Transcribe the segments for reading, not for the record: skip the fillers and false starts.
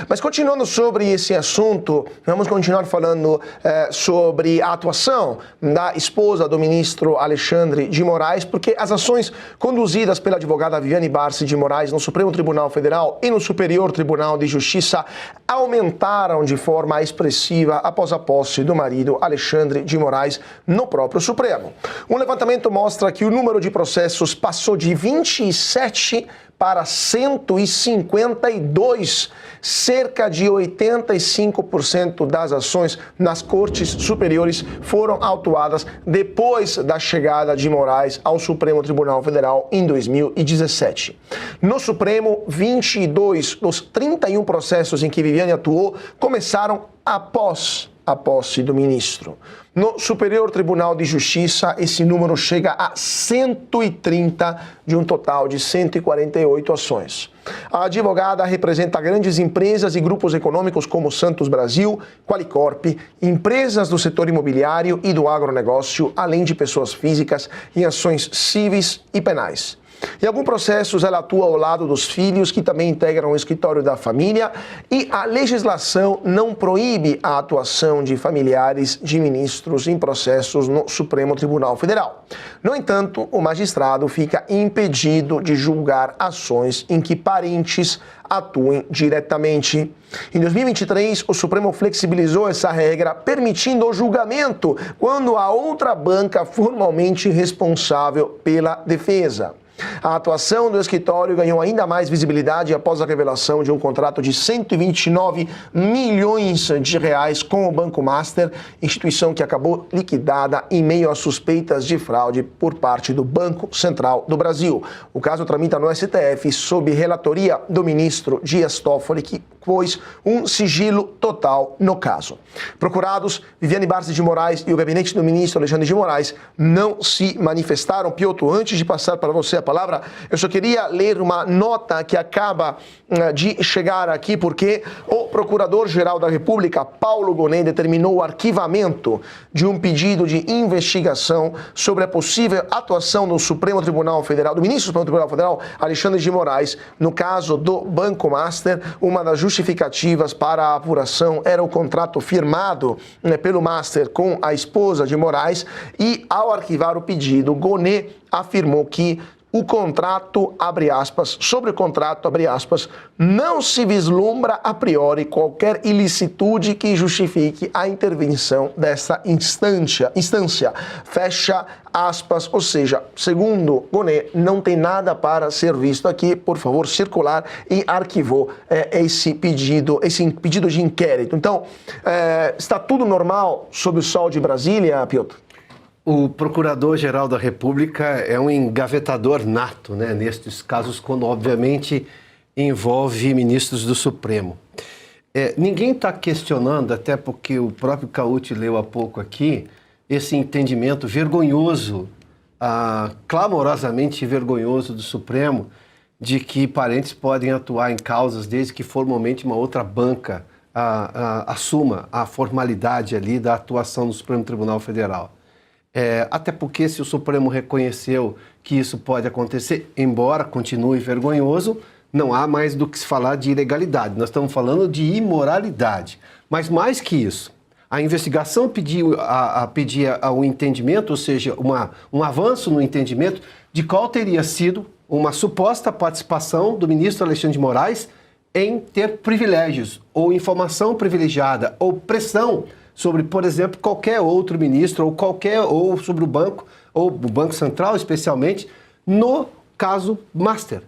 Mas continuando sobre esse assunto, vamos continuar falando sobre a atuação da esposa do ministro Alexandre de Moraes, porque as ações conduzidas pela advogada Viviane Barsi de Moraes no Supremo Tribunal Federal e no Superior Tribunal de Justiça aumentaram de forma expressiva após a posse do marido Alexandre de Moraes no próprio Supremo. Um levantamento mostra que o número de processos passou de 27 para 152, cerca de 85% das ações nas cortes superiores foram autuadas depois da chegada de Moraes ao Supremo Tribunal Federal em 2017. No Supremo, 22 dos 31 processos em que Viviane atuou começaram após a posse do ministro. No Superior Tribunal de Justiça, esse número chega a 130 de um total de 148 ações. A advogada representa grandes empresas e grupos econômicos como Santos Brasil, Qualicorp, empresas do setor imobiliário e do agronegócio, além de pessoas físicas em ações civis e penais. Em alguns processos, ela atua ao lado dos filhos, que também integram o escritório da família, e a legislação não proíbe a atuação de familiares de ministros em processos no Supremo Tribunal Federal. No entanto, o magistrado fica impedido de julgar ações em que parentes atuem diretamente. Em 2023, o Supremo flexibilizou essa regra, permitindo o julgamento quando a outra banca formalmente responsável pela defesa. A atuação do escritório ganhou ainda mais visibilidade após a revelação de um contrato de 129 milhões de reais com o Banco Master, instituição que acabou liquidada em meio a suspeitas de fraude por parte do Banco Central do Brasil. O caso tramita no STF sob relatoria do ministro Dias Toffoli, que pôs um sigilo total no caso. Procurados, Viviane Barsi de Moraes e o gabinete do ministro Alexandre de Moraes não se manifestaram. Piotr, antes de passar para você a palavra, eu só queria ler uma nota que acaba de chegar aqui, porque o Procurador-Geral da República, Paulo Gonet, determinou o arquivamento de um pedido de investigação sobre a possível atuação do Supremo Tribunal Federal, do ministro do Supremo Tribunal Federal, Alexandre de Moraes, no caso do Banco Master. Uma das justificativas para a apuração era o contrato firmado pelo Master com a esposa de Moraes, e ao arquivar o pedido, Gonet afirmou que o contrato, abre aspas, sobre o contrato, abre aspas, não se vislumbra a priori qualquer ilicitude que justifique a intervenção dessa instância, fecha aspas, ou seja, segundo Gonet, não tem nada para ser visto aqui, por favor, circular, e arquivou esse pedido de inquérito. Então, está tudo normal sob o sol de Brasília, Piotr? O Procurador-Geral da República é um engavetador nato, né, nestes casos, quando obviamente envolve ministros do Supremo. Ninguém está questionando, até porque o próprio Cauti leu há pouco aqui, esse entendimento vergonhoso, clamorosamente vergonhoso do Supremo, de que parentes podem atuar em causas desde que formalmente uma outra banca assuma a formalidade ali da atuação do Supremo Tribunal Federal. Até porque se o Supremo reconheceu que isso pode acontecer, embora continue vergonhoso, não há mais do que se falar de ilegalidade. Nós estamos falando de imoralidade. Mas mais que isso, a investigação pedia o entendimento, ou seja, um avanço no entendimento de qual teria sido uma suposta participação do ministro Alexandre de Moraes em ter privilégios, ou informação privilegiada, ou pressão sobre, por exemplo, qualquer outro ministro, ou sobre o banco, ou o Banco Central especialmente, no caso Master.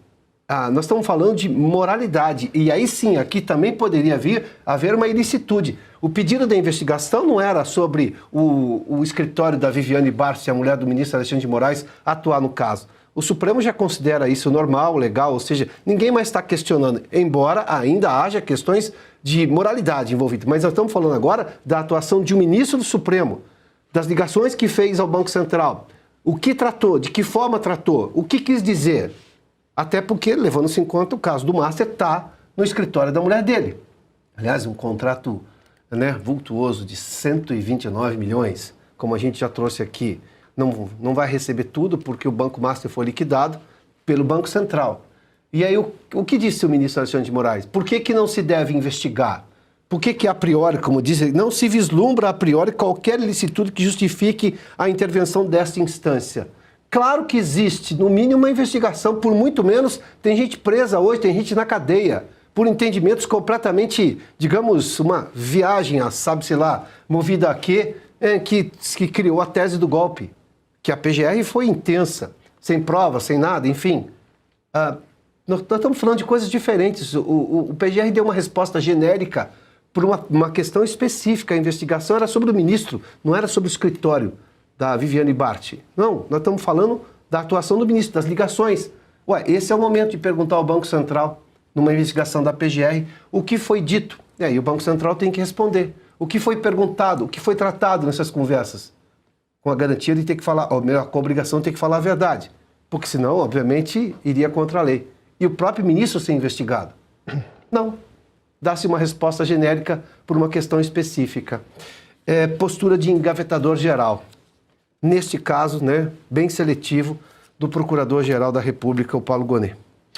Nós estamos falando de moralidade, e aí sim, aqui também poderia haver uma ilicitude. O pedido da investigação não era sobre o escritório da Viviane Barsi, a mulher do ministro Alexandre de Moraes, atuar no caso. O Supremo já considera isso normal, legal, ou seja, ninguém mais está questionando, embora ainda haja questões de moralidade envolvidas. Mas nós estamos falando agora da atuação de um ministro do Supremo, das ligações que fez ao Banco Central, o que tratou, de que forma tratou, o que quis dizer. Até porque, levando-se em conta, o caso do Master está no escritório da mulher dele. Aliás, um contrato, né, vultuoso de 129 milhões, como a gente já trouxe aqui. Não vai receber tudo porque o Banco Master foi liquidado pelo Banco Central. E aí, o que disse o ministro Alexandre de Moraes? Por que não se deve investigar? Por que a priori, como diz ele, não se vislumbra a priori qualquer ilicitude que justifique a intervenção desta instância? Claro que existe, no mínimo, uma investigação, por muito menos, tem gente presa hoje, tem gente na cadeia, por entendimentos completamente, digamos, uma viagem, sabe-se lá, movida a quê, que criou a tese do golpe, que a PGR foi intensa, sem prova, sem nada, enfim. Nós estamos falando de coisas diferentes. O PGR deu uma resposta genérica por uma questão específica. A investigação era sobre o ministro, não era sobre o escritório da Viviane Bart. Não, nós estamos falando da atuação do ministro, das ligações. Esse é o momento de perguntar ao Banco Central, numa investigação da PGR, o que foi dito. E aí o Banco Central tem que responder. O que foi perguntado, o que foi tratado nessas conversas. Com a garantia de ter que falar, ou melhor, com a obrigação de ter que falar a verdade. Porque senão, obviamente, iria contra a lei. E o próprio ministro ser investigado. Não. Dá-se uma resposta genérica por uma questão específica. Postura de engavetador geral. Neste caso, bem seletivo, do Procurador-Geral da República, o Paulo Gonet.